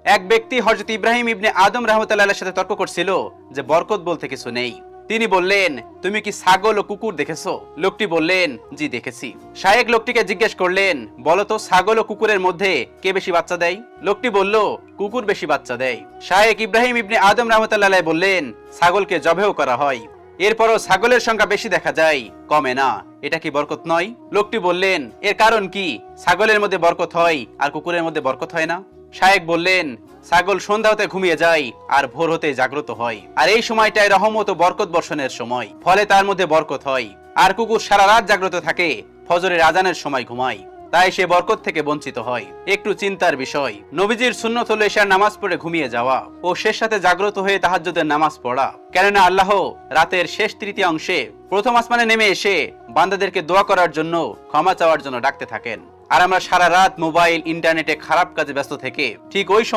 এক ব্যক্তি হযরত ইব্রাহিম ইবনে আদম রাহমাতুল্লাহ আলাইহির সাথে তর্ক করছিল যে বরকত বলতে কিছু নেই। তিনি বললেন, তুমি কি ছাগল ও কুকুর দেখেছো? লোকটি বললেন, জি দেখেছি। শায়েখ লোকটিকে জিজ্ঞেস করলেন, বলতো ছাগল ও কুকুরের মধ্যে কে বেশি বাচ্চা দেয়? লোকটি বলল, কুকুর বেশি বাচ্চা দেয়। শায়েখ ইব্রাহিম ইবনে আদম রাহমাতুল্লাহ আলাইহি বললেন, ছাগলকে জবেহ করা হয়, এরপরও ছাগলের সংখ্যা বেশি দেখা যায়, কমে না, এটা কি বরকত নয়? লোকটি বললেন, এর কারণ কি? ছাগলের মধ্যে বরকত হয় আর কুকুরের মধ্যে বরকত হয় না? শায়েখ বললেন, ছাগল সন্ধ্যা হতে ঘুমিয়ে যায় আর ভোর হতে জাগ্রত হয়, আর এই সময়টায় রহমত ও বরকত বর্ষণের সময়, ফলে তার মধ্যে বরকত হয়। আর কুকুর সারা রাত জাগ্রত থাকে, ফজরের আজানের সময় ঘুমায়, তাই সে বরকত থেকে বঞ্চিত হয়। একটু চিন্তার বিষয়, নবীজির সুন্নত হলো এশার নামাজ পড়ে ঘুমিয়ে যাওয়া ও শেষ সাথে জাগ্রত হয়ে তাহাজ্জুদের নামাজ পড়া। কেননা আল্লাহ রাতের শেষ তৃতীয় অংশে প্রথম আসমানে নেমে এসে বান্দাদেরকে দোয়া করার জন্য, ক্ষমা চাওয়ার জন্য ডাকতে থাকেন। আর আমরা সারা রাত মোবাইল, ইন্টারনেটে খারাপ কাজে ব্যস্ত থেকে ঠিক ওই সময়